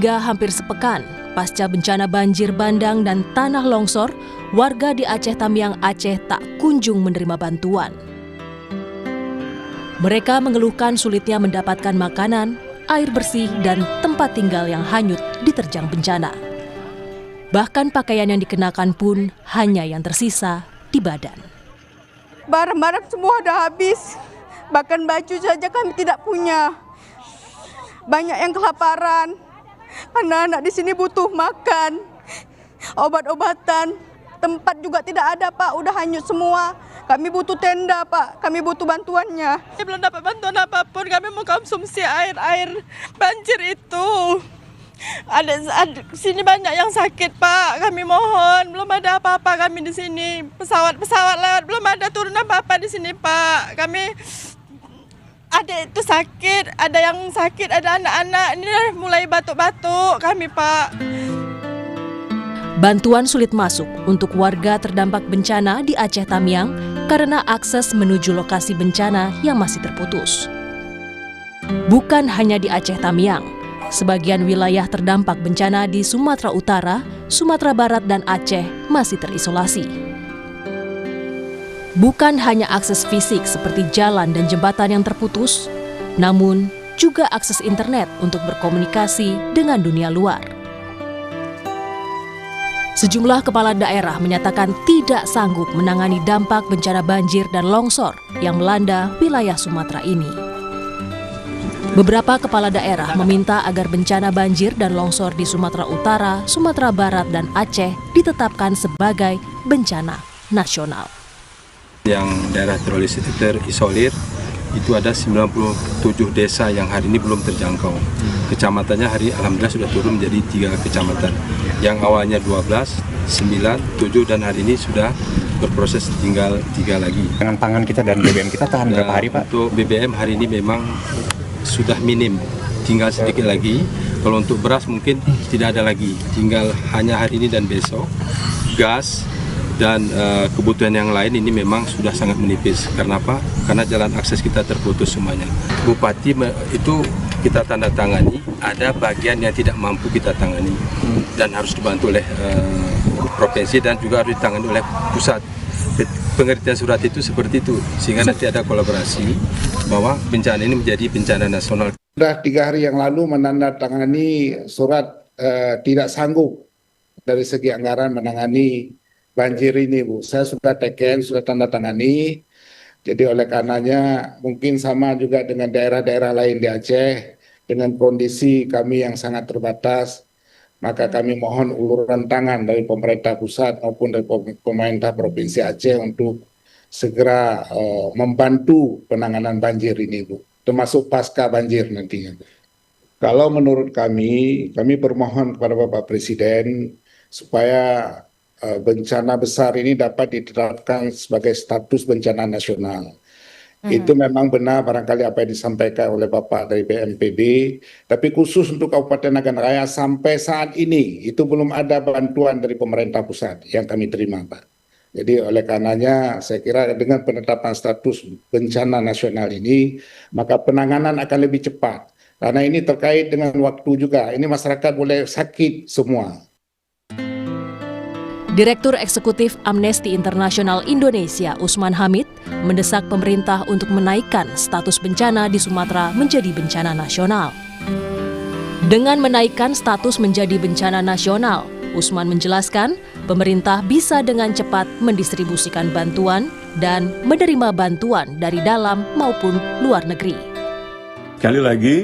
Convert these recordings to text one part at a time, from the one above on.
Hingga hampir sepekan pasca bencana banjir bandang dan tanah longsor, warga di Aceh Tamiang, Aceh tak kunjung menerima bantuan. Mereka mengeluhkan sulitnya mendapatkan makanan, air bersih, dan tempat tinggal yang hanyut diterjang bencana. Bahkan pakaian yang dikenakan pun hanya yang tersisa di badan. Barang-barang semua sudah habis, bahkan baju saja kami tidak punya. Banyak yang kelaparan. Anak-anak di sini butuh makan, obat-obatan, tempat juga tidak ada, Pak. Udah hanyut semua. Kami butuh tenda, Pak. Kami butuh bantuannya. Belum dapat bantuan apapun. Kami mau konsumsi air banjir itu. Ada sini banyak yang sakit, Pak. Kami mohon, belum ada apa-apa kami di sini. Pesawat lewat, belum ada turun apa-apa di sini, Pak. Kami ada itu sakit, ada yang sakit, ada anak-anak. Ini mulai batuk-batuk kami, Pak. Bantuan sulit masuk untuk warga terdampak bencana di Aceh Tamiang karena akses menuju lokasi bencana yang masih terputus. Bukan hanya di Aceh Tamiang, sebagian wilayah terdampak bencana di Sumatera Utara, Sumatera Barat, dan Aceh masih terisolasi. Bukan hanya akses fisik seperti jalan dan jembatan yang terputus, namun juga akses internet untuk berkomunikasi dengan dunia luar. Sejumlah kepala daerah menyatakan tidak sanggup menangani dampak bencana banjir dan longsor yang melanda wilayah Sumatera ini. Beberapa kepala daerah meminta agar bencana banjir dan longsor di Sumatera Utara, Sumatera Barat, dan Aceh ditetapkan sebagai bencana nasional. Yang daerah terisolir itu ada 97 desa yang hari ini belum terjangkau. Kecamatannya alhamdulillah sudah turun menjadi 3 kecamatan. Yang awalnya 12, 9, 7 dan hari ini sudah berproses tinggal 3 lagi. Dengan pangan kita dan BBM kita tahan berapa hari, Pak? Untuk BBM hari ini memang sudah minim, tinggal sedikit lagi. Kalau untuk beras mungkin tidak ada lagi, tinggal hanya hari ini dan besok. Gas dan kebutuhan yang lain ini memang sudah sangat menipis. Karena apa? Karena jalan akses kita terputus semuanya. Bupati itu kita tanda tangani, ada bagian yang tidak mampu kita tangani dan harus dibantu oleh provinsi dan juga harus ditangani oleh pusat. Pengertian surat itu seperti itu, sehingga nanti ada kolaborasi bahwa bencana ini menjadi bencana nasional. Sudah 3 hari yang lalu menandatangani surat tidak sanggup dari segi anggaran menangani banjir ini, Bu. Saya sudah teken, sudah tanda tangani. Jadi oleh karenanya mungkin sama juga dengan daerah-daerah lain di Aceh, dengan kondisi kami yang sangat terbatas, maka kami mohon uluran tangan dari pemerintah pusat maupun dari pemerintah Provinsi Aceh untuk segera membantu penanganan banjir ini, Bu. Termasuk pasca banjir nantinya. Kalau menurut kami bermohon kepada Bapak Presiden supaya bencana besar ini dapat ditetapkan sebagai status bencana nasional. Itu memang benar barangkali apa yang disampaikan oleh Bapak dari BNPB, tapi khusus untuk Kabupaten Nagan Raya sampai saat ini itu belum ada bantuan dari pemerintah pusat yang kami terima, Pak. Jadi oleh karenanya saya kira dengan penetapan status bencana nasional ini, maka penanganan akan lebih cepat. Karena ini terkait dengan waktu juga, ini masyarakat boleh sakit semua. Direktur Eksekutif Amnesty International Indonesia, Usman Hamid, mendesak pemerintah untuk menaikkan status bencana di Sumatera menjadi bencana nasional. Dengan menaikkan status menjadi bencana nasional, Usman menjelaskan pemerintah bisa dengan cepat mendistribusikan bantuan dan menerima bantuan dari dalam maupun luar negeri. Sekali lagi,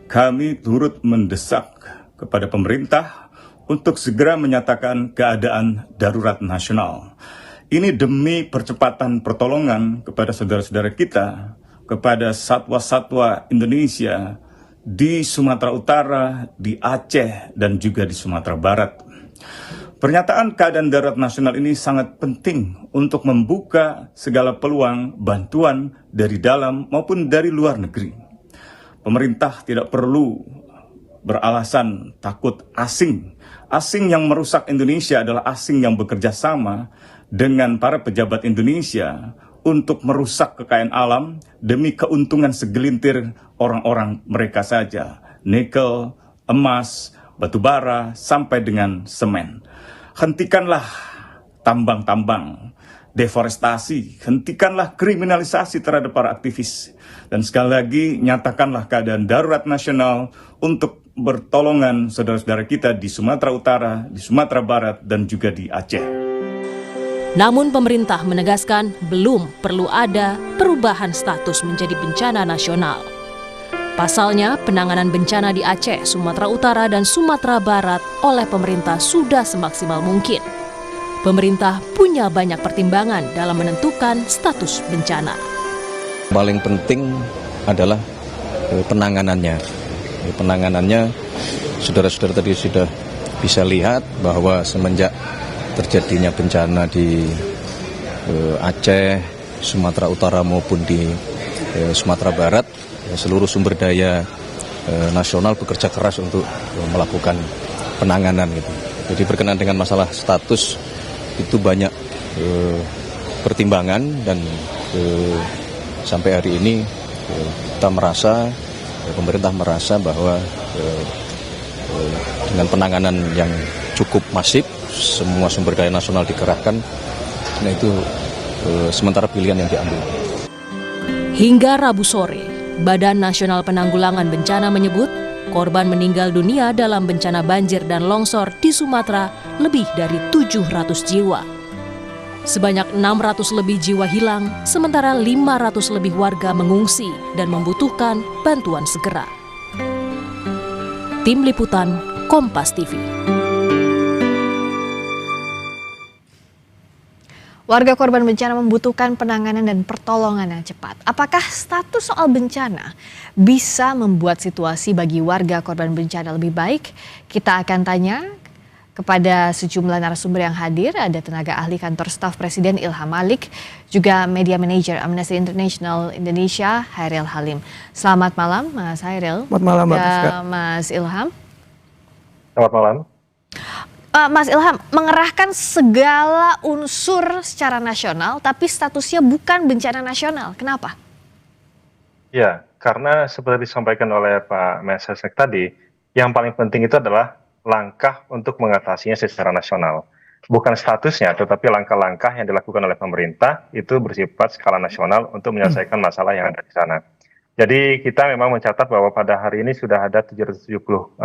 kami turut mendesak kepada pemerintah untuk segera menyatakan keadaan darurat nasional. Ini demi percepatan pertolongan kepada saudara-saudara kita, kepada satwa-satwa Indonesia di Sumatera Utara, di Aceh, dan juga di Sumatera Barat. Pernyataan keadaan darurat nasional ini sangat penting untuk membuka segala peluang bantuan dari dalam maupun dari luar negeri. Pemerintah tidak perlu beralasan takut asing. Asing yang merusak Indonesia adalah asing yang bekerja sama dengan para pejabat Indonesia untuk merusak kekayaan alam demi keuntungan segelintir orang-orang mereka saja. Nikel, emas, batu bara, sampai dengan semen. Hentikanlah tambang-tambang, deforestasi, hentikanlah kriminalisasi terhadap para aktivis. Dan sekali lagi, nyatakanlah keadaan darurat nasional untuk bertolongan saudara-saudara kita di Sumatera Utara, di Sumatera Barat, dan juga di Aceh. Namun pemerintah menegaskan belum perlu ada perubahan status menjadi bencana nasional. Pasalnya, penanganan bencana di Aceh, Sumatera Utara, dan Sumatera Barat oleh pemerintah sudah semaksimal mungkin. Pemerintah punya banyak pertimbangan dalam menentukan status bencana. Paling penting adalah penanganannya. Penanganannya, saudara-saudara tadi sudah bisa lihat bahwa semenjak terjadinya bencana di Aceh, Sumatera Utara maupun di Sumatera Barat, seluruh sumber daya nasional bekerja keras untuk melakukan penanganan gitu. Jadi berkenaan dengan masalah status itu banyak pertimbangan dan sampai hari ini kita merasa, pemerintah merasa bahwa dengan penanganan yang cukup masif, semua sumber daya nasional dikerahkan, nah itu sementara pilihan yang diambil. Hingga Rabu sore, Badan Nasional Penanggulangan Bencana menyebut korban meninggal dunia dalam bencana banjir dan longsor di Sumatera lebih dari 700 jiwa. Sebanyak 600 lebih jiwa hilang, sementara 500 lebih warga mengungsi dan membutuhkan bantuan segera. Tim Liputan, Kompas TV. Warga korban bencana membutuhkan penanganan dan pertolongan yang cepat. Apakah status soal bencana bisa membuat situasi bagi warga korban bencana lebih baik? Kita akan tanya kepada sejumlah narasumber yang hadir. Ada tenaga ahli kantor staf Presiden Ilham Malik, juga media manager Amnesty International Indonesia Hairil Halim. Selamat malam Mas Hairil. Selamat malam Mbak Priska. Mas Ilham. Selamat malam. Mas Ilham, mengerahkan segala unsur secara nasional, tapi statusnya bukan bencana nasional. Kenapa? Ya, karena seperti disampaikan oleh Pak Mensesnek tadi, yang paling penting itu adalah langkah untuk mengatasinya secara nasional. Bukan statusnya, tetapi langkah-langkah yang dilakukan oleh pemerintah itu bersifat skala nasional untuk menyelesaikan masalah yang ada di sana. Jadi kita memang mencatat bahwa pada hari ini sudah ada 770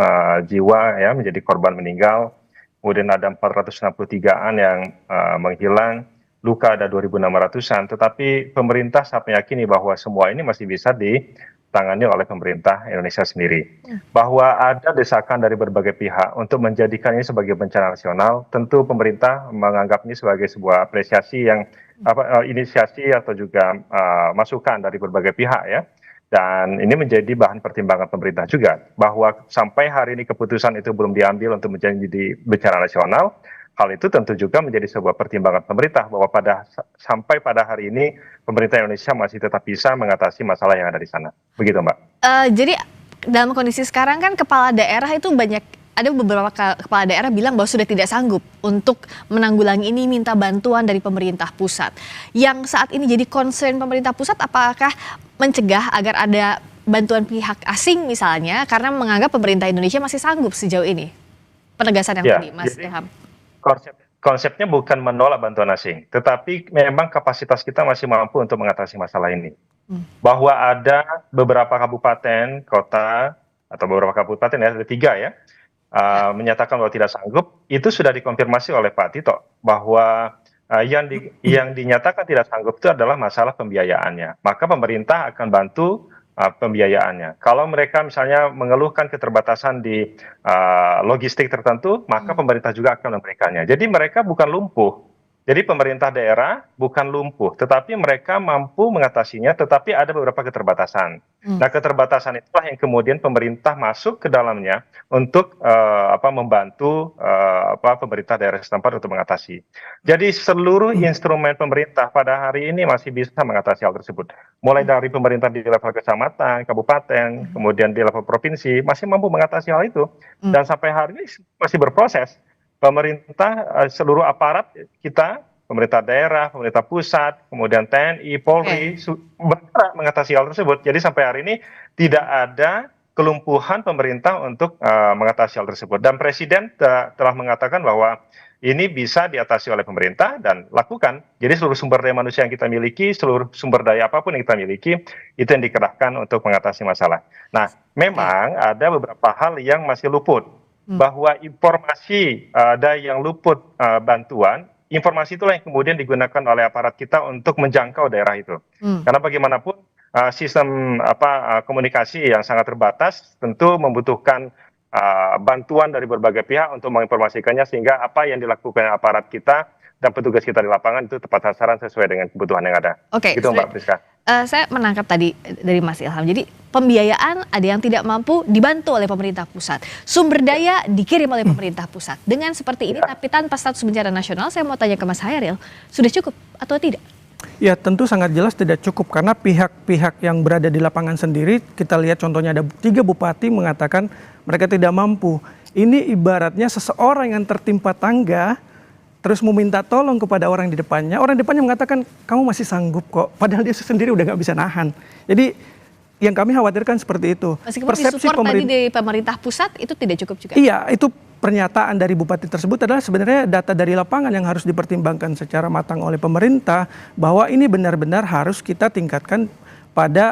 jiwa ya menjadi korban meninggal. Kemudian ada 463-an yang menghilang, luka ada 2.600-an, tetapi pemerintah sangat meyakini bahwa semua ini masih bisa ditangani oleh pemerintah Indonesia sendiri. Bahwa ada desakan dari berbagai pihak untuk menjadikan ini sebagai bencana nasional, tentu pemerintah menganggap ini sebagai sebuah apresiasi yang inisiasi atau juga masukan dari berbagai pihak ya. Dan ini menjadi bahan pertimbangan pemerintah juga, bahwa sampai hari ini keputusan itu belum diambil untuk menjadi bencana nasional. Hal itu tentu juga menjadi sebuah pertimbangan pemerintah, bahwa sampai pada hari ini pemerintah Indonesia masih tetap bisa mengatasi masalah yang ada di sana. Begitu Mbak. Jadi dalam kondisi sekarang kan kepala daerah itu ada beberapa kepala daerah bilang bahwa sudah tidak sanggup untuk menanggulangi ini, minta bantuan dari pemerintah pusat. Yang saat ini jadi concern pemerintah pusat, apakah mencegah agar ada bantuan pihak asing misalnya, karena menganggap pemerintah Indonesia masih sanggup sejauh ini? Penegasan yang tadi, Mas Ilham. Konsepnya bukan menolak bantuan asing, tetapi memang kapasitas kita masih mampu untuk mengatasi masalah ini. Bahwa ada beberapa kabupaten, kota, atau beberapa kabupaten ya, ada 3 ya, menyatakan bahwa tidak sanggup, itu sudah dikonfirmasi oleh Pak Tito, bahwa yang dinyatakan tidak sanggup itu adalah masalah pembiayaannya. Maka pemerintah akan bantu pembiayaannya. Kalau mereka misalnya mengeluhkan keterbatasan di logistik tertentu, maka pemerintah juga akan memberikannya. Jadi mereka bukan lumpuh. Jadi pemerintah daerah bukan lumpuh, tetapi mereka mampu mengatasinya, tetapi ada beberapa keterbatasan. Nah, keterbatasan itulah yang kemudian pemerintah masuk ke dalamnya untuk membantu pemerintah daerah setempat untuk mengatasi. Jadi seluruh instrumen pemerintah pada hari ini masih bisa mengatasi hal tersebut. Mulai dari pemerintah di level kecamatan, kabupaten, kemudian di level provinsi, masih mampu mengatasi hal itu. Dan sampai hari ini masih berproses. Pemerintah, seluruh aparat kita, pemerintah daerah, pemerintah pusat, kemudian TNI, Polri, bergerak mengatasi hal tersebut. Jadi sampai hari ini tidak ada kelumpuhan pemerintah untuk mengatasi hal tersebut. Dan Presiden telah mengatakan bahwa ini bisa diatasi oleh pemerintah dan lakukan. Jadi seluruh sumber daya manusia yang kita miliki, seluruh sumber daya apapun yang kita miliki, itu yang dikerahkan untuk mengatasi masalah. Nah, memang ada beberapa hal yang masih luput. Bahwa informasi ada yang luput bantuan, informasi itulah yang kemudian digunakan oleh aparat kita untuk menjangkau daerah itu. Karena bagaimanapun sistem komunikasi yang sangat terbatas tentu membutuhkan bantuan dari berbagai pihak untuk menginformasikannya sehingga apa yang dilakukan aparat kita dan petugas kita di lapangan itu tepat sasaran sesuai dengan kebutuhan yang ada. Oke, gitu Mbak Priska. Saya menangkap tadi dari Mas Ilham. Jadi pembiayaan ada yang tidak mampu dibantu oleh pemerintah pusat. Sumber daya dikirim oleh pemerintah pusat. Dengan seperti ini tapi tanpa status bencana nasional, saya mau tanya ke Mas Hairil, sudah cukup atau tidak? Ya tentu sangat jelas tidak cukup karena pihak-pihak yang berada di lapangan sendiri, kita lihat contohnya ada 3 bupati mengatakan mereka tidak mampu. Ini ibaratnya seseorang yang tertimpa tangga terus meminta tolong kepada orang di depannya mengatakan kamu masih sanggup kok, padahal dia sendiri udah nggak bisa nahan. Jadi yang kami khawatirkan seperti itu. Meskipun disupport tadi dari pemerintah pusat itu tidak cukup juga? Iya, itu pernyataan dari bupati tersebut adalah sebenarnya data dari lapangan yang harus dipertimbangkan secara matang oleh pemerintah bahwa ini benar-benar harus kita tingkatkan pada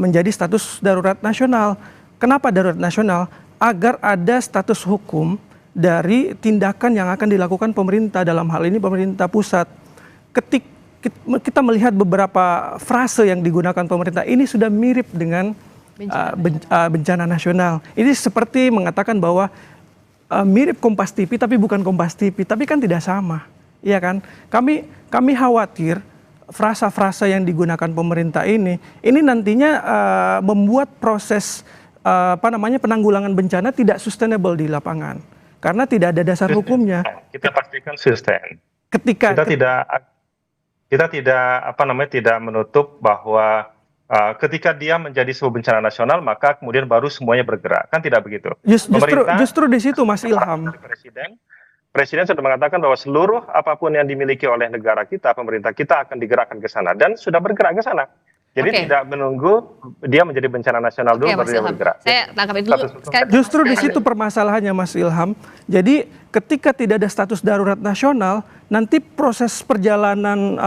menjadi status darurat nasional. Kenapa darurat nasional? Agar ada status hukum dari tindakan yang akan dilakukan pemerintah, dalam hal ini pemerintah pusat. Ketika kita melihat beberapa frase yang digunakan pemerintah, ini sudah mirip dengan bencana nasional. Ini seperti mengatakan bahwa mirip Kompas TV tapi bukan Kompas TV, tapi kan tidak sama, iya kan? Kami khawatir frasa-frasa yang digunakan pemerintah ini nantinya membuat proses penanggulangan bencana tidak sustainable di lapangan karena tidak ada dasar hukumnya. Kita pastikan sustain. Ketika kita tidak menutup bahwa ketika dia menjadi sebuah bencana nasional maka kemudian baru semuanya bergerak, kan tidak begitu. Justru di situ Mas Ilham. Presiden sudah mengatakan bahwa seluruh apapun yang dimiliki oleh negara kita, pemerintah kita akan digerakkan ke sana dan sudah bergerak ke sana. Jadi tidak menunggu dia menjadi bencana nasional dulu baru dia bergerak. Saya tangkap itu dulu. Justru di situ permasalahannya Mas Ilham. Jadi ketika tidak ada status darurat nasional, nanti proses perjalanan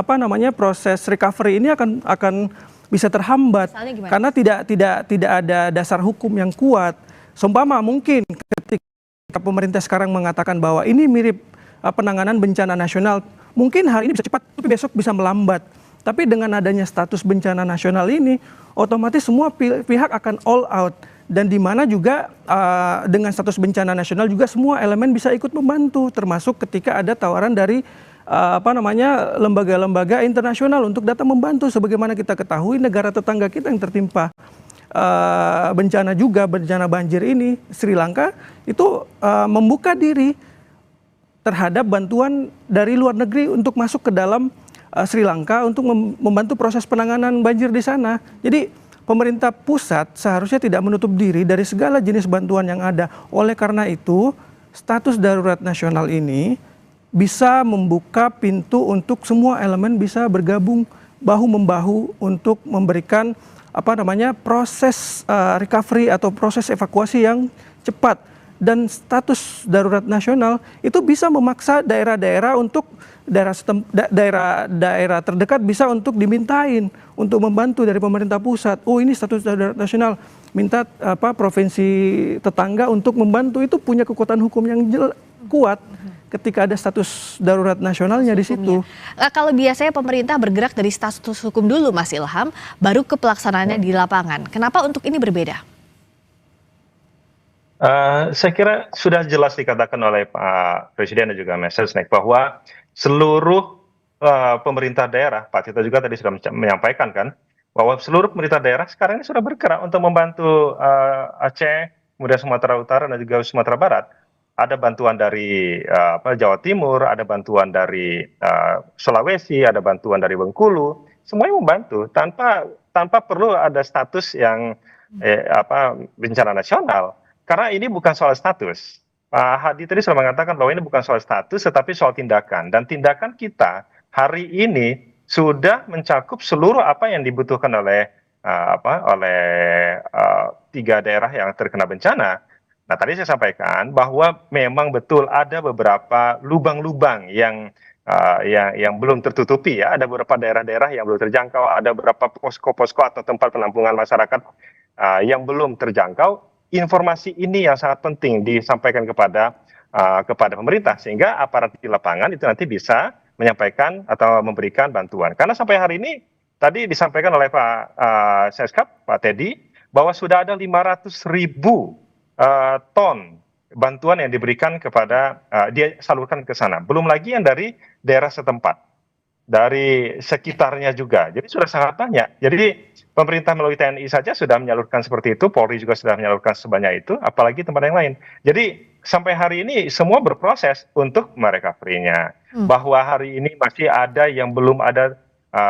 proses recovery ini akan bisa terhambat karena tidak ada dasar hukum yang kuat. Seumpama mungkin ketika pemerintah sekarang mengatakan bahwa ini mirip penanganan bencana nasional, mungkin hari ini bisa cepat tapi besok bisa melambat. Tapi dengan adanya status bencana nasional ini, otomatis semua pihak akan all out. Dan di mana juga dengan status bencana nasional juga semua elemen bisa ikut membantu, termasuk ketika ada tawaran dari lembaga-lembaga internasional untuk datang membantu. Sebagaimana kita ketahui negara tetangga kita yang tertimpa bencana banjir ini, Sri Lanka itu membuka diri terhadap bantuan dari luar negeri untuk masuk ke dalam Sri Lanka untuk membantu proses penanganan banjir di sana. Jadi pemerintah pusat seharusnya tidak menutup diri dari segala jenis bantuan yang ada. Oleh karena itu, status darurat nasional ini bisa membuka pintu untuk semua elemen bisa bergabung bahu-membahu untuk memberikan proses recovery atau proses evakuasi yang cepat. Dan status darurat nasional itu bisa memaksa daerah-daerah untuk daerah terdekat bisa untuk dimintain untuk membantu dari pemerintah pusat. Oh, ini status darurat nasional, minta provinsi tetangga untuk membantu, itu punya kekuatan hukum yang kuat ketika ada status darurat nasionalnya di situ. Kalau biasanya pemerintah bergerak dari status hukum dulu Mas Ilham, baru ke pelaksanaannya di lapangan. Kenapa untuk ini berbeda? Saya kira sudah jelas dikatakan oleh Pak Presiden dan juga Mensesnek bahwa seluruh pemerintah daerah, Pak Tito juga tadi sudah menyampaikan kan, bahwa seluruh pemerintah daerah sekarang ini sudah bergerak untuk membantu Aceh, kemudian Sumatera Utara dan juga Sumatera Barat. Ada bantuan dari Jawa Timur, ada bantuan dari Sulawesi, ada bantuan dari Bengkulu, semuanya membantu tanpa perlu ada status yang bencana nasional. Karena ini bukan soal status. Pak Hadi tadi sudah mengatakan bahwa ini bukan soal status, tetapi soal tindakan. Dan tindakan kita hari ini sudah mencakup seluruh apa yang dibutuhkan oleh 3 daerah yang terkena bencana. Nah, tadi saya sampaikan bahwa memang betul ada beberapa lubang-lubang yang belum tertutupi ya. Ada beberapa daerah-daerah yang belum terjangkau, ada beberapa posko-posko atau tempat penampungan masyarakat yang belum terjangkau. Informasi ini yang sangat penting disampaikan kepada pemerintah sehingga aparat di lapangan itu nanti bisa menyampaikan atau memberikan bantuan. Karena sampai hari ini tadi disampaikan oleh Pak Seskap, Pak Teddy, bahwa sudah ada 500.000 ton bantuan yang diberikan kepada dia salurkan ke sana. Belum lagi yang dari daerah setempat, dari sekitarnya juga. Jadi sudah sangat banyak. Jadi pemerintah melalui TNI saja sudah menyalurkan seperti itu, Polri juga sudah menyalurkan sebanyak itu, apalagi tempat yang lain. Jadi sampai hari ini semua berproses untuk merecovery-nya. Bahwa hari ini masih ada yang belum ada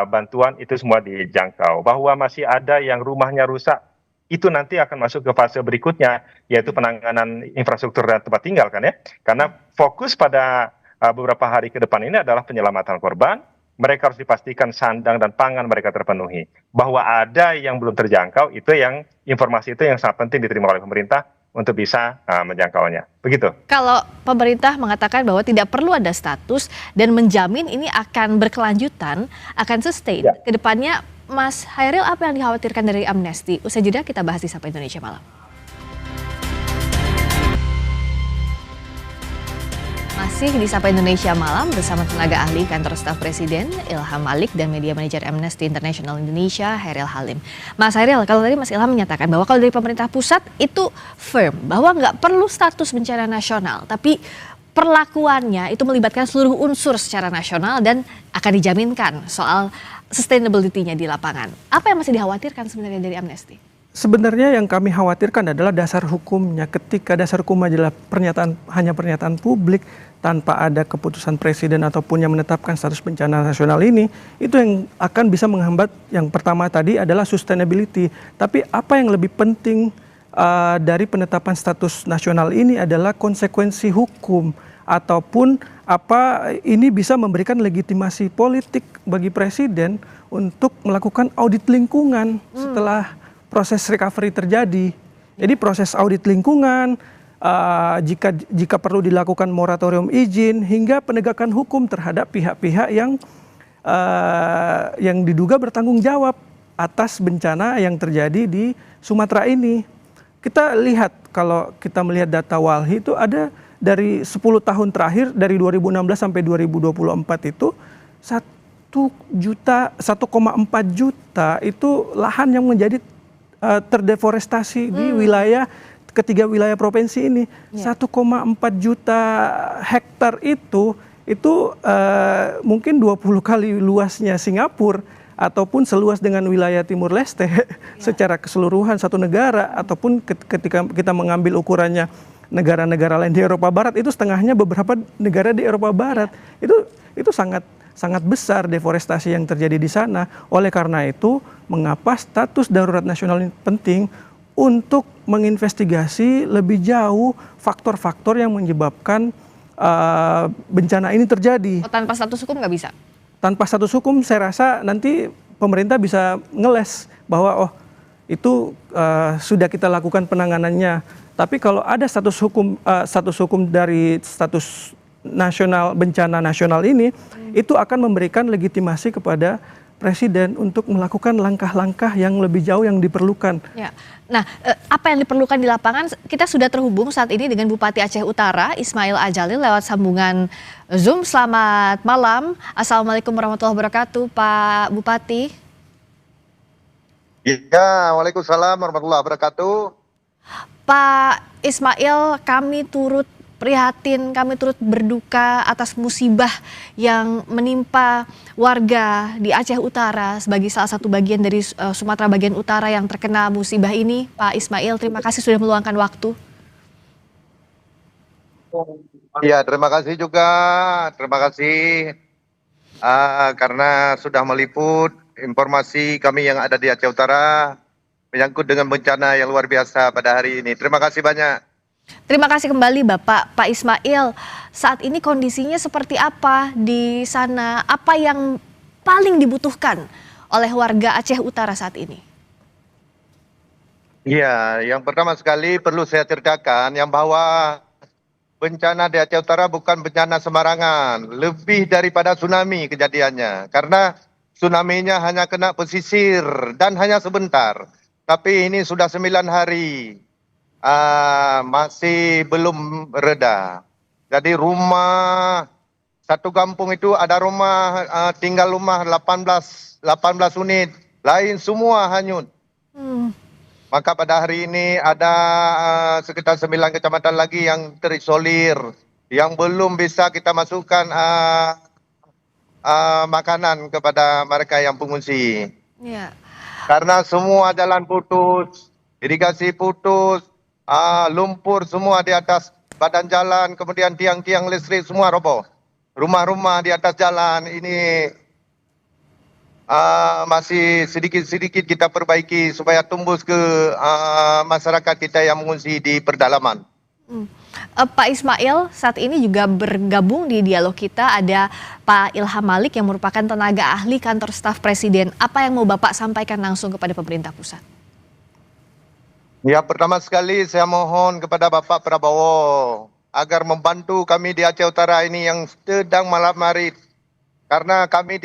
bantuan, itu semua dijangkau. Bahwa masih ada yang rumahnya rusak, itu nanti akan masuk ke fase berikutnya, yaitu penanganan infrastruktur dan tempat tinggal kan ya. Karena fokus pada beberapa hari ke depan ini adalah penyelamatan korban. Mereka harus dipastikan sandang dan pangan mereka terpenuhi. Bahwa ada yang belum terjangkau, itu yang informasi itu yang sangat penting diterima oleh pemerintah untuk bisa menjangkaunya. Begitu. Kalau pemerintah mengatakan bahwa tidak perlu ada status dan menjamin ini akan berkelanjutan, akan sustain, ke depannya Mas Hairil, apa yang dikhawatirkan dari Amnesty? Usai jeda kita bahas di Sapa Indonesia Malam. Masih di Sapa Indonesia Malam bersama tenaga ahli kantor staf Presiden Ilham Malik dan media manajer Amnesty International Indonesia Hairil Halim. Mas Hairil, kalau tadi Mas Ilham menyatakan bahwa kalau dari pemerintah pusat itu firm bahwa nggak perlu status bencana nasional, tapi perlakuannya itu melibatkan seluruh unsur secara nasional dan akan dijaminkan soal sustainability-nya di lapangan. Apa yang masih dikhawatirkan sebenarnya dari Amnesty? Sebenarnya yang kami khawatirkan adalah dasar hukumnya. Ketika dasar hukum adalah hanya pernyataan publik tanpa ada keputusan presiden ataupun yang menetapkan status bencana nasional ini, itu yang akan bisa menghambat. Yang pertama tadi adalah sustainability. Tapi apa yang lebih penting dari penetapan status nasional ini adalah konsekuensi hukum ataupun apa ini bisa memberikan legitimasi politik bagi presiden untuk melakukan audit lingkungan setelah proses recovery terjadi. Jadi proses audit lingkungan, jika perlu dilakukan moratorium izin hingga penegakan hukum terhadap pihak-pihak yang diduga bertanggung jawab atas bencana yang terjadi di Sumatera ini. Kita lihat, kalau kita melihat data Walhi itu ada dari 10 tahun terakhir, dari 2016 sampai 2024 itu 1,4 juta itu lahan yang menjadi terdeforestasi di ketiga wilayah provinsi ini. 1,4 juta hektar itu mungkin 20 kali luasnya Singapura ataupun seluas dengan wilayah Timur Leste secara keseluruhan satu negara, ataupun ketika kita mengambil ukurannya negara-negara lain di Eropa Barat, itu setengahnya beberapa negara di Eropa Barat. Itu sangat besar deforestasi yang terjadi di sana. Oleh karena itu, mengapa status darurat nasional ini penting untuk menginvestigasi lebih jauh faktor-faktor yang menyebabkan bencana ini terjadi. Tanpa status hukum nggak bisa? Tanpa status hukum saya rasa nanti pemerintah bisa ngeles bahwa itu sudah kita lakukan penanganannya. Tapi kalau ada status hukum dari status nasional, bencana nasional ini, itu akan memberikan legitimasi kepada presiden untuk melakukan langkah-langkah yang lebih jauh yang diperlukan. Ya. Nah, apa yang diperlukan di lapangan? Kita sudah terhubung saat ini dengan Bupati Aceh Utara, Ismail Ajalil, lewat sambungan Zoom. Selamat malam. Assalamualaikum warahmatullahi wabarakatuh, Pak Bupati. Ya, waalaikumsalam warahmatullahi wabarakatuh. Pak Ismail, kami turut prihatin, kami turut berduka atas musibah yang menimpa warga di Aceh Utara sebagai salah satu bagian dari Sumatera bagian utara yang terkena musibah ini. Pak Ismail, terima kasih sudah meluangkan waktu. Ya, terima kasih juga. Terima kasih karena sudah meliput informasi kami yang ada di Aceh Utara menyangkut dengan bencana yang luar biasa pada hari ini. Terima kasih banyak. Terima kasih kembali Bapak. Pak Ismail, saat ini kondisinya seperti apa di sana? Apa yang paling dibutuhkan oleh warga Aceh Utara saat ini? Iya, yang pertama sekali perlu saya ceritakan yang bahwa bencana di Aceh Utara bukan bencana sembarangan, lebih daripada tsunami kejadiannya. Karena tsunami-nya hanya kena pesisir dan hanya sebentar. Tapi ini sudah 9 hari, masih belum reda. Jadi rumah satu kampung itu ada rumah tinggal rumah 18 unit, lain semua hanyut. Maka pada hari ini ada sekitar 9 kecamatan lagi yang terisolir, yang belum bisa kita masukkan makanan kepada mereka yang pengungsi. Ya. Karena semua jalan putus, irigasi putus, lumpur semua di atas badan jalan, kemudian tiang-tiang listrik semua roboh. Rumah-rumah di atas jalan ini masih sedikit-sedikit kita perbaiki supaya tembus ke masyarakat kita yang mengungsi di pedalaman. Pak Ismail, saat ini juga bergabung di dialog kita ada Pak Ilham Malik yang merupakan tenaga ahli kantor staf Presiden. Apa yang mau Bapak sampaikan langsung kepada pemerintah pusat? Ya, pertama sekali saya mohon kepada Bapak Prabowo agar membantu kami di Aceh Utara ini yang sedang malam-marit. Karena kami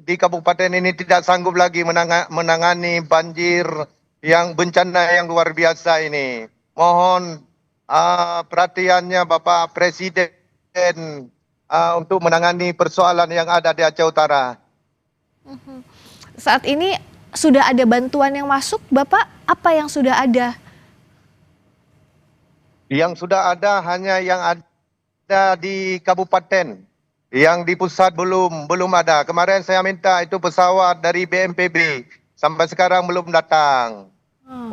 di kabupaten ini tidak sanggup lagi menangani banjir yang bencana yang luar biasa ini. Mohon perhatiannya Bapak Presiden untuk menangani persoalan yang ada di Aceh Utara. Saat ini sudah ada bantuan yang masuk, Bapak? Apa yang sudah ada? Yang sudah ada hanya yang ada di kabupaten. Yang di pusat belum ada. Kemarin saya minta itu pesawat dari BNPB. Sampai sekarang belum datang.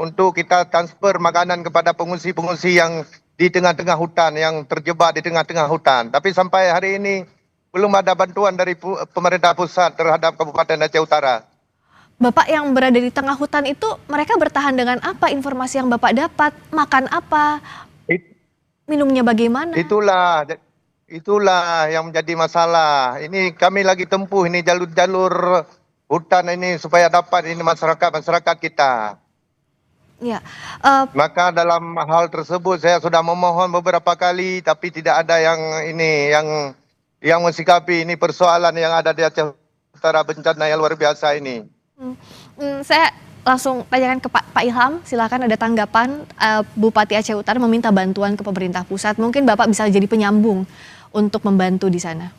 Untuk kita transfer makanan kepada pengungsi-pengungsi yang di tengah-tengah hutan, yang terjebak di tengah-tengah hutan. Tapi sampai hari ini belum ada bantuan dari pemerintah pusat terhadap Kabupaten Aceh Utara. Bapak yang berada di tengah hutan itu, mereka bertahan dengan apa? Informasi yang Bapak dapat? Makan apa? Minumnya bagaimana? Itulah yang menjadi masalah. Ini kami lagi tempuh ini jalur-jalur hutan ini supaya dapat ini masyarakat kita. Ya. Maka dalam hal tersebut saya sudah memohon beberapa kali, tapi tidak ada yang mensikapi ini persoalan yang ada di Aceh Utara, bencana yang luar biasa ini. Saya langsung tanyakan ke Pak Ilham, silakan ada tanggapan. Bupati Aceh Utara meminta bantuan ke pemerintah pusat. Mungkin Bapak bisa jadi penyambung untuk membantu di sana.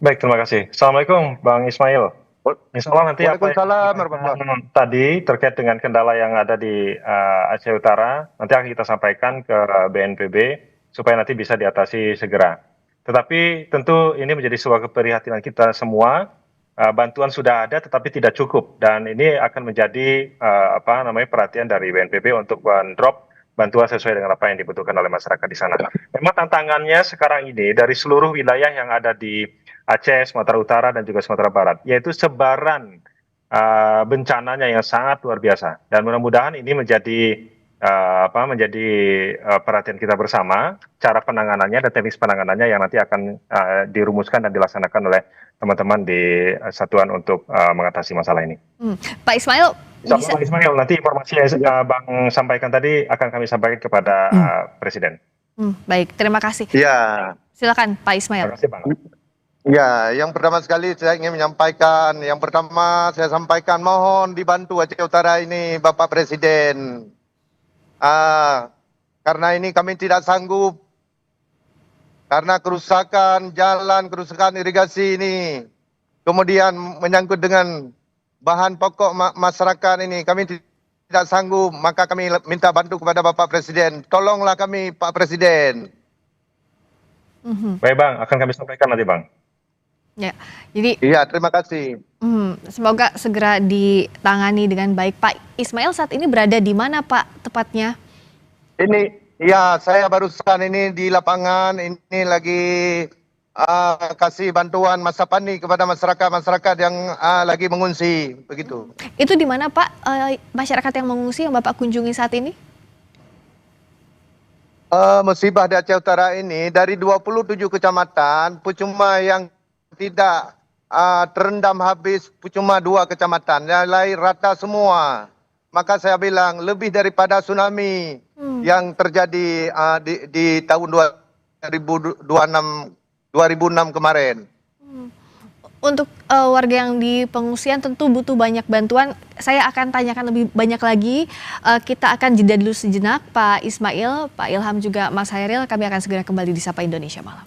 Baik, terima kasih. Assalamualaikum Bang Ismail. Insya Allah nanti apa yang tadi terkait dengan kendala yang ada di Aceh Utara, nanti akan kita sampaikan ke BNPB supaya nanti bisa diatasi segera. Tetapi tentu ini menjadi sebuah keprihatinan kita semua. Bantuan sudah ada tetapi tidak cukup, dan ini akan menjadi perhatian dari BNPB untuk drop bantuan sesuai dengan apa yang dibutuhkan oleh masyarakat di sana. Memang tantangannya sekarang ini dari seluruh wilayah yang ada di Aceh, Sumatera Utara dan juga Sumatera Barat, yaitu sebaran bencananya yang sangat luar biasa, dan mudah-mudahan ini menjadi perhatian kita bersama, cara penanganannya dan teknis penanganannya yang nanti akan dirumuskan dan dilaksanakan oleh teman-teman di satuan untuk mengatasi masalah ini. Pak Ismail, Pak Ismail, nanti informasi yang Bang sampaikan tadi akan kami sampaikan kepada Presiden. Baik, terima kasih. Ya. Silakan Pak Ismail. Terima kasih Bang. Ya, yang pertama sekali saya ingin menyampaikan, saya sampaikan mohon dibantu Aceh Utara ini Bapak Presiden. Karena ini kami tidak sanggup, karena kerusakan jalan, kerusakan irigasi ini, kemudian menyangkut dengan bahan pokok masyarakat ini, kami tidak sanggup, maka kami minta bantu kepada Bapak Presiden. Tolonglah kami Pak Presiden. Baik Bang, akan kami sampaikan nanti Bang. Ya, jadi. Iya, terima kasih. Semoga segera ditangani dengan baik. Pak Ismail saat ini berada di mana Pak tepatnya? Ini, ya saya barusan ini di lapangan, ini lagi kasih bantuan masa panik kepada masyarakat yang lagi mengungsi, begitu. Itu di mana Pak masyarakat yang mengungsi yang Bapak kunjungi saat ini? Musibah di Aceh Utara ini dari 27 kecamatan, cuma yang tidak terendam habis cuma 2 kecamatan, yang lain rata semua. maka saya bilang lebih daripada tsunami yang terjadi di tahun 2006 kemarin. Untuk warga yang di pengungsian tentu butuh banyak bantuan. Saya akan tanyakan lebih banyak lagi. Kita akan jeda dulu sejenak, Pak Ismail, Pak Ilham juga Mas Hairil. Kami akan segera kembali di Sapa Indonesia Malam.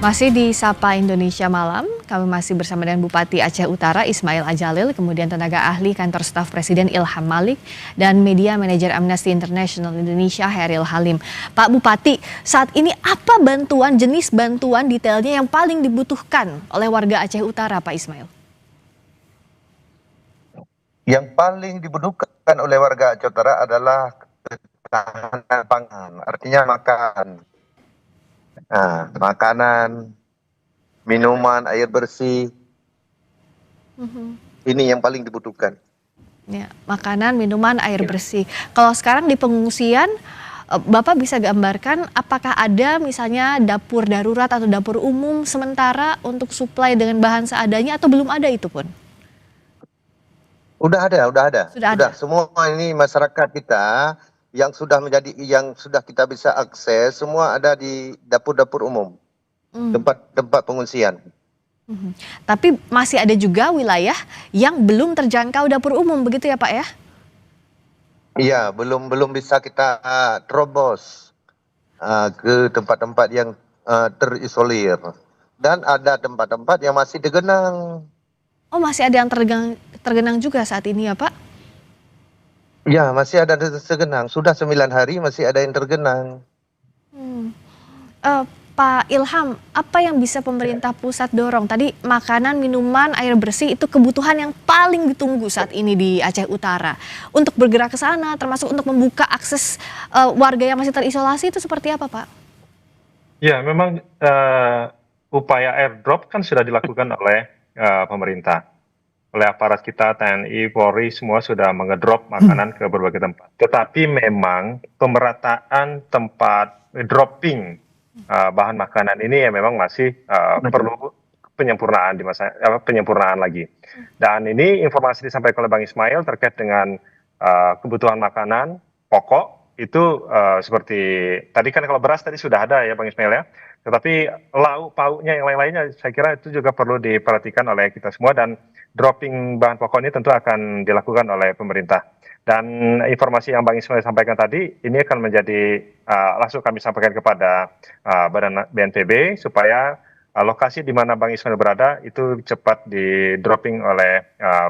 Masih di Sapa Indonesia Malam, kami masih bersama dengan Bupati Aceh Utara Ismail Ajalil, kemudian tenaga ahli kantor staf Presiden Ilham Malik, dan media manajer Amnesty International Indonesia Hairil Halim. Pak Bupati, saat ini apa bantuan, jenis bantuan detailnya yang paling dibutuhkan oleh warga Aceh Utara, Pak Ismail? Yang paling dibutuhkan oleh warga Aceh Utara adalah ketahanan pangan, artinya makan. Nah, makanan, minuman, air bersih, ini yang paling dibutuhkan. Ya, makanan, minuman, air bersih. Kalau sekarang di pengungsian, Bapak bisa gambarkan apakah ada misalnya dapur darurat atau dapur umum sementara untuk suplai dengan bahan seadanya atau belum ada itu pun? Udah ada. Sudah. Semua ini masyarakat kita yang sudah kita bisa akses, semua ada di dapur-dapur umum, tempat pengungsian. Tapi masih ada juga wilayah yang belum terjangkau dapur umum, begitu ya Pak ya? Iya, belum bisa kita terobos ke tempat-tempat yang terisolir, dan ada tempat-tempat yang masih tergenang. Oh, masih ada yang tergenang juga saat ini ya Pak? Ya, masih ada tergenang. Sudah 9 hari masih ada yang tergenang. Pak Ilham, apa yang bisa pemerintah pusat dorong? Tadi makanan, minuman, air bersih itu kebutuhan yang paling ditunggu saat ini di Aceh Utara. Untuk bergerak ke sana, termasuk untuk membuka akses warga yang masih terisolasi itu seperti apa, Pak? Ya, memang upaya airdrop kan sudah dilakukan oleh pemerintah. Oleh aparat kita, TNI, Polri, semua sudah mengedrop makanan ke berbagai tempat. Tetapi memang pemerataan tempat dropping bahan makanan ini ya memang masih perlu penyempurnaan lagi. Dan ini informasi disampaikan oleh Bang Ismail terkait dengan kebutuhan makanan pokok itu seperti tadi kan kalau beras tadi sudah ada ya Bang Ismail ya. Tetapi lauk pauknya yang lain-lainnya saya kira itu juga perlu diperhatikan oleh kita semua, dan dropping bahan pokok ini tentu akan dilakukan oleh pemerintah. Dan informasi yang Bang Ismail sampaikan tadi ini akan menjadi langsung kami sampaikan kepada Badan BNPB supaya lokasi di mana Bang Ismail berada itu cepat di dropping oleh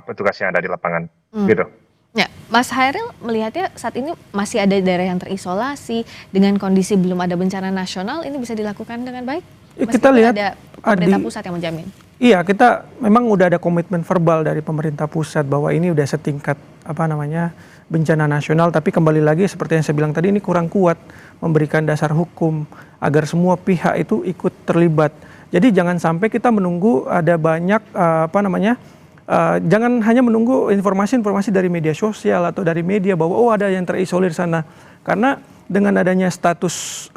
petugas yang ada di lapangan. Gitu. Ya, Mas Hairil melihatnya saat ini masih ada daerah yang terisolasi dengan kondisi belum ada bencana nasional, ini bisa dilakukan dengan baik? Kita lihat ada pemerintah pusat yang menjamin. Iya, kita memang udah ada komitmen verbal dari pemerintah pusat bahwa ini udah setingkat bencana nasional, tapi kembali lagi seperti yang saya bilang tadi, ini kurang kuat memberikan dasar hukum agar semua pihak itu ikut terlibat. Jadi jangan sampai kita menunggu ada banyak jangan hanya menunggu informasi-informasi dari media sosial atau dari media bahwa ada yang terisolir sana, karena dengan adanya status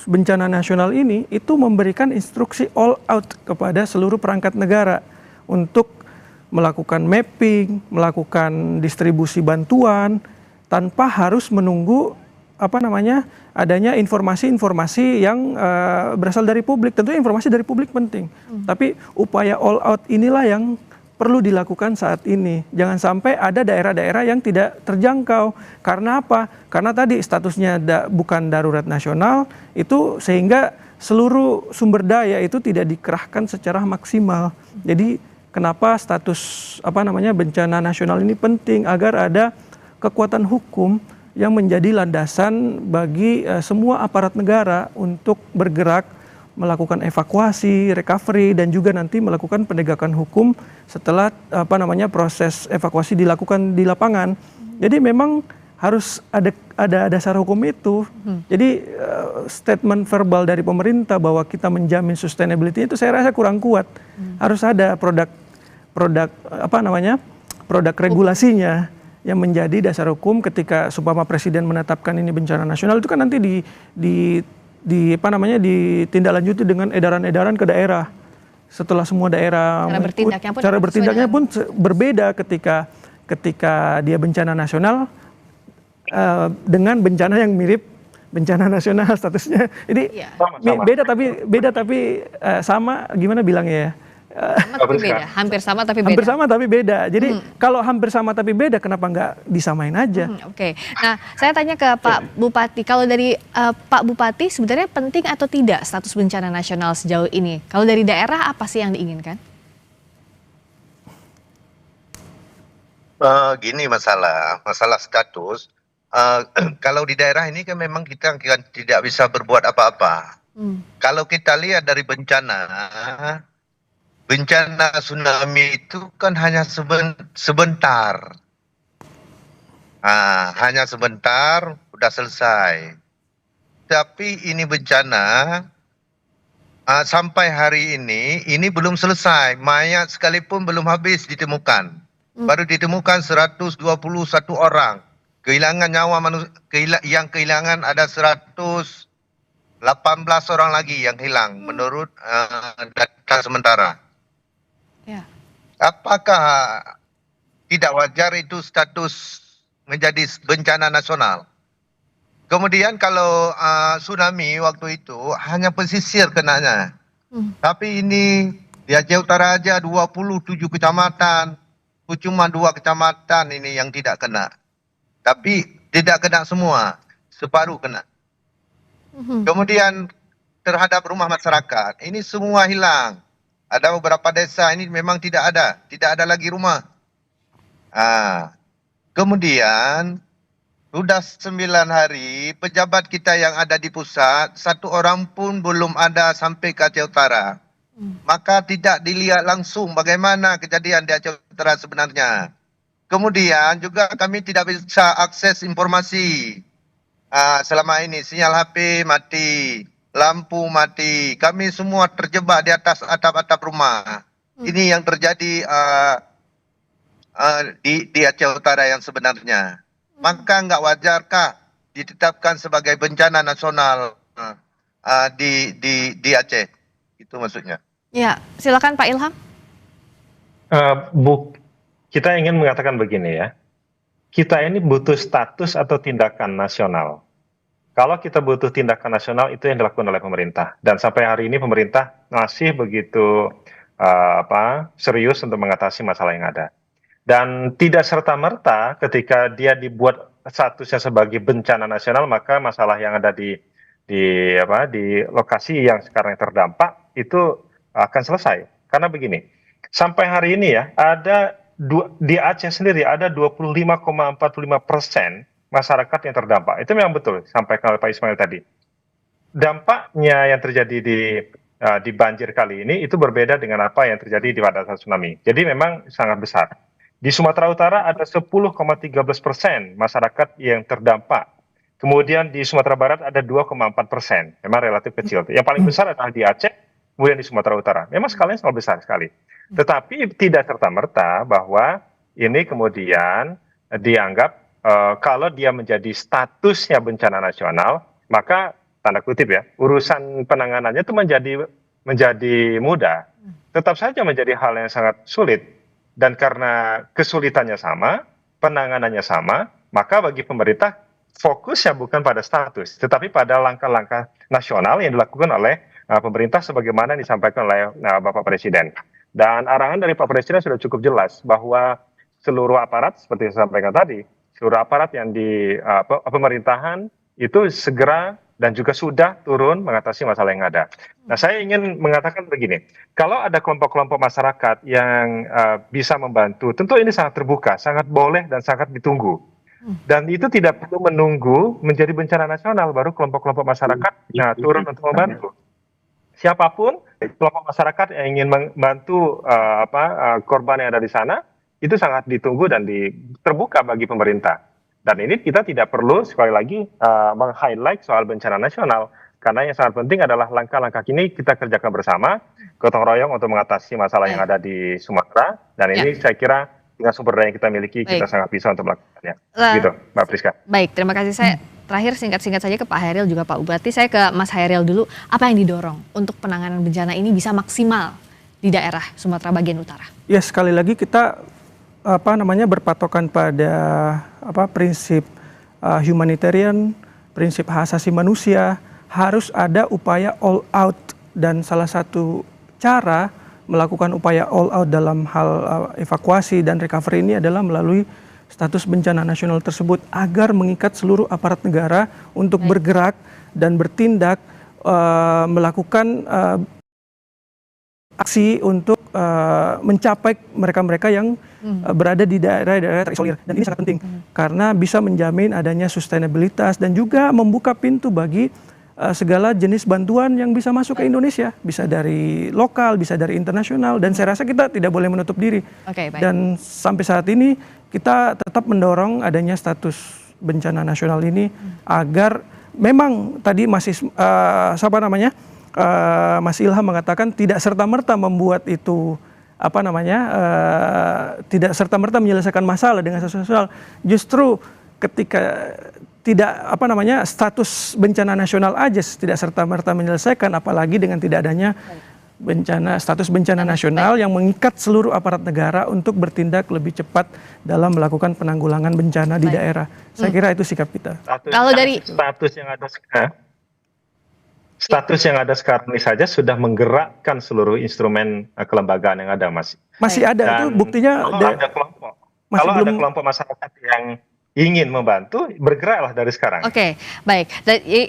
bencana nasional ini itu memberikan instruksi all out kepada seluruh perangkat negara untuk melakukan mapping, melakukan distribusi bantuan tanpa harus menunggu adanya informasi-informasi yang berasal dari publik. Tentunya informasi dari publik penting, tapi upaya all out inilah yang perlu dilakukan saat ini. Jangan sampai ada daerah-daerah yang tidak terjangkau. Karena apa? Karena tadi statusnya bukan darurat nasional, itu sehingga seluruh sumber daya itu tidak dikerahkan secara maksimal. Jadi kenapa status bencana nasional ini penting, agar ada kekuatan hukum yang menjadi landasan bagi semua aparat negara untuk bergerak, melakukan evakuasi, recovery, dan juga nanti melakukan penegakan hukum setelah proses evakuasi dilakukan di lapangan. Jadi memang harus ada dasar hukum itu. Jadi statement verbal dari pemerintah bahwa kita menjamin sustainability itu saya rasa kurang kuat. Harus ada produk regulasinya yang menjadi dasar hukum ketika supaya Presiden menetapkan ini bencana nasional, itu kan nanti ditindaklanjuti dengan edaran-edaran ke daerah setelah semua daerah cara bertindaknya pun berbeda ketika dia bencana nasional dengan bencana yang mirip bencana nasional statusnya. Jadi beda tapi sama, gimana bilangnya ya? Hampir sama tapi beda. Hampir sama tapi beda. Jadi kalau hampir sama tapi beda, kenapa nggak disamain aja? Oke. Nah, saya tanya ke Pak Bupati. Kalau dari Pak Bupati, sebenarnya penting atau tidak status bencana nasional sejauh ini? Kalau dari daerah, apa sih yang diinginkan? Gini masalah status. Kalau di daerah ini kan memang kita tidak bisa berbuat apa-apa. Kalau kita lihat dari bencana tsunami itu kan hanya sebentar. Hanya sebentar, udah selesai. Tapi ini bencana sampai hari ini belum selesai. Mayat sekalipun belum habis ditemukan. Baru ditemukan 121 orang. Kehilangan nyawa manusia, yang kehilangan ada 118 orang lagi yang hilang menurut data sementara. Ya. Apakah tidak wajar itu status menjadi bencana nasional? Kemudian kalau tsunami waktu itu hanya pesisir kenanya. Tapi ini di Aceh Utara aja 27 kecamatan, cuma 2 kecamatan ini yang tidak kena. Tapi tidak kena semua, separuh kena. Kemudian terhadap rumah masyarakat, ini semua hilang. Ada beberapa desa ini memang tidak ada lagi rumah. Kemudian sudah 9 hari pejabat kita yang ada di pusat, 1 orang pun belum ada sampai ke Aceh Utara. Maka tidak dilihat langsung bagaimana kejadian di Aceh Utara sebenarnya. Kemudian juga kami tidak bisa akses informasi. Selama ini sinyal HP mati, lampu mati. Kami semua terjebak di atas atap-atap rumah. Ini yang terjadi di Aceh Utara yang sebenarnya. Maka nggak wajarkah ditetapkan sebagai bencana nasional di Aceh? Itu maksudnya. Ya, silakan Pak Ilham. Kita ingin mengatakan begini ya. Kita ini butuh status atau tindakan nasional. Kalau kita butuh tindakan nasional, itu yang dilakukan oleh pemerintah. Dan sampai hari ini pemerintah masih begitu serius untuk mengatasi masalah yang ada. Dan tidak serta-merta ketika dia dibuat statusnya sebagai bencana nasional, maka masalah yang ada di lokasi yang sekarang terdampak itu akan selesai. Karena begini, sampai hari ini ya, di Aceh sendiri ada 25,45% masyarakat yang terdampak. Itu memang betul, sampaikan oleh Pak Ismail tadi. Dampaknya yang terjadi di banjir kali ini itu berbeda dengan apa yang terjadi pada saat tsunami. Jadi memang sangat besar. Di Sumatera Utara ada 10,13% masyarakat yang terdampak. Kemudian di Sumatera Barat ada 2,4%. Memang relatif kecil. Yang paling besar adalah di Aceh, kemudian di Sumatera Utara. Memang skalanya sangat besar sekali. Tetapi tidak serta-merta bahwa ini kemudian dianggap kalau dia menjadi statusnya bencana nasional, maka tanda kutip ya, urusan penanganannya itu menjadi mudah. Tetap saja menjadi hal yang sangat sulit. Dan karena kesulitannya sama, penanganannya sama, maka bagi pemerintah fokusnya bukan pada status, tetapi pada langkah-langkah nasional yang dilakukan oleh pemerintah sebagaimana disampaikan oleh Bapak Presiden. Dan arahan dari Pak Presiden sudah cukup jelas bahwa seluruh aparat, seperti yang saya sampaikan tadi, seluruh aparat yang di pemerintahan itu segera dan juga sudah turun mengatasi masalah yang ada. Nah, saya ingin mengatakan begini, kalau ada kelompok-kelompok masyarakat yang bisa membantu, tentu ini sangat terbuka, sangat boleh dan sangat ditunggu. Dan itu tidak perlu menunggu menjadi bencana nasional, baru kelompok-kelompok masyarakat turun untuk membantu. Siapapun kelompok masyarakat yang ingin membantu korban yang ada di sana, itu sangat ditunggu dan terbuka bagi pemerintah. Dan ini kita tidak perlu sekali lagi meng-highlight soal bencana nasional, karena yang sangat penting adalah langkah-langkah ini kita kerjakan bersama, gotong royong untuk mengatasi masalah yang ada di Sumatera. Dan ini saya kira dengan sumber daya yang kita miliki, kita sangat bisa untuk melakukannya. Gitu, Mbak Priska. Baik, terima kasih. Saya terakhir singkat-singkat saja ke Pak Hairil juga Pak Bupati. Saya ke Mas Hairil dulu. Apa yang didorong untuk penanganan bencana ini bisa maksimal di daerah Sumatera bagian utara? Ya, sekali lagi kita berpatokan pada prinsip humanitarian, prinsip hak asasi manusia, harus ada upaya all out, dan salah satu cara melakukan upaya all out dalam hal evakuasi dan recovery ini adalah melalui status bencana nasional tersebut, agar mengikat seluruh aparat negara untuk bergerak dan bertindak melakukan aksi untuk mencapai mereka-mereka yang berada di daerah-daerah terisolir. Dan ini sangat penting karena bisa menjamin adanya sustainabilitas dan juga membuka pintu bagi segala jenis bantuan yang bisa masuk ke Indonesia. Bisa dari lokal, bisa dari internasional, dan saya rasa kita tidak boleh menutup diri. Dan sampai saat ini kita tetap mendorong adanya status bencana nasional ini agar memang tadi masih Mas Ilham mengatakan tidak serta-merta membuat itu tidak serta-merta menyelesaikan masalah dengan status nasional. Justru ketika tidak status bencana nasional aja tidak serta-merta menyelesaikan, apalagi dengan tidak adanya status bencana nasional yang mengikat seluruh aparat negara untuk bertindak lebih cepat dalam melakukan penanggulangan bencana di daerah. Saya kira itu sikap kita. Kalau dari status yang ada sekarang ini saja sudah menggerakkan seluruh instrumen kelembagaan yang ada, Mas. Masih ada. Dan itu buktinya kalau ada kelompok masyarakat yang ingin membantu, bergeraklah dari sekarang. Oke, baik.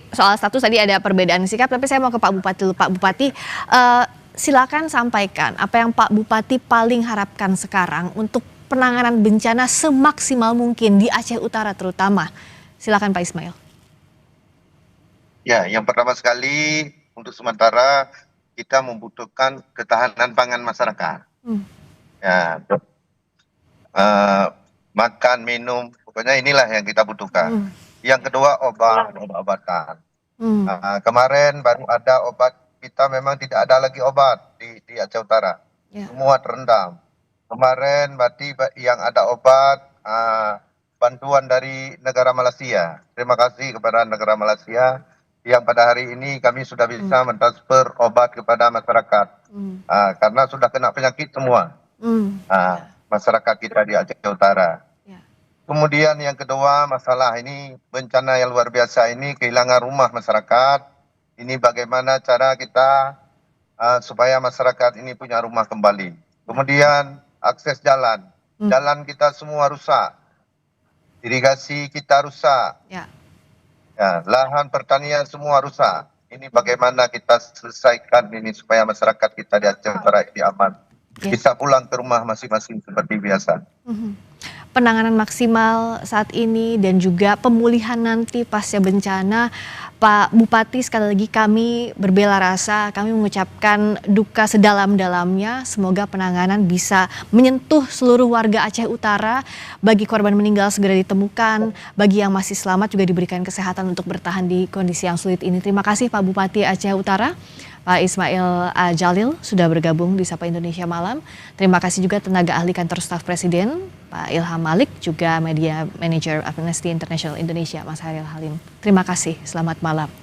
Soal status tadi ada perbedaan sikap, tapi saya mau ke Pak Bupati. Pak Bupati, silakan sampaikan apa yang Pak Bupati paling harapkan sekarang untuk penanganan bencana semaksimal mungkin di Aceh Utara terutama. Silakan Pak Ismail. Ya, yang pertama sekali untuk sementara kita membutuhkan ketahanan pangan masyarakat. Ya, makan, minum, pokoknya inilah yang kita butuhkan. Yang kedua obat-obatan. Kemarin baru ada obat, kita memang tidak ada lagi obat di Aceh Utara. Semua terendam. Kemarin berarti yang ada obat bantuan dari negara Malaysia. Terima kasih kepada negara Malaysia yang pada hari ini kami sudah bisa mentransfer obat kepada masyarakat. Karena sudah kena penyakit semua. Masyarakat kita di Aceh Utara. Kemudian yang kedua, masalah ini bencana yang luar biasa ini, kehilangan rumah masyarakat. Ini bagaimana cara kita supaya masyarakat ini punya rumah kembali. Kemudian akses jalan. Jalan kita semua rusak. Irigasi kita rusak. Ya, lahan pertanian semua rusak. Ini bagaimana kita selesaikan ini supaya masyarakat kita di Aceh Utara ini aman. Bisa pulang ke rumah masing-masing seperti biasa. Penanganan maksimal saat ini dan juga pemulihan nanti pasca bencana, Pak Bupati, sekali lagi kami berbela rasa, kami mengucapkan duka sedalam-dalamnya. Semoga penanganan bisa menyentuh seluruh warga Aceh Utara. Bagi korban meninggal segera ditemukan, bagi yang masih selamat juga diberikan kesehatan untuk bertahan di kondisi yang sulit ini. Terima kasih Pak Bupati Aceh Utara, Pak Ismail Jalil sudah bergabung di Sapa Indonesia Malam. Terima kasih juga tenaga ahli kantor staf Presiden, Pak Ilham Malik, juga Media Manager Amnesty International Indonesia, Mas Hairil Halim. Terima kasih, selamat malam.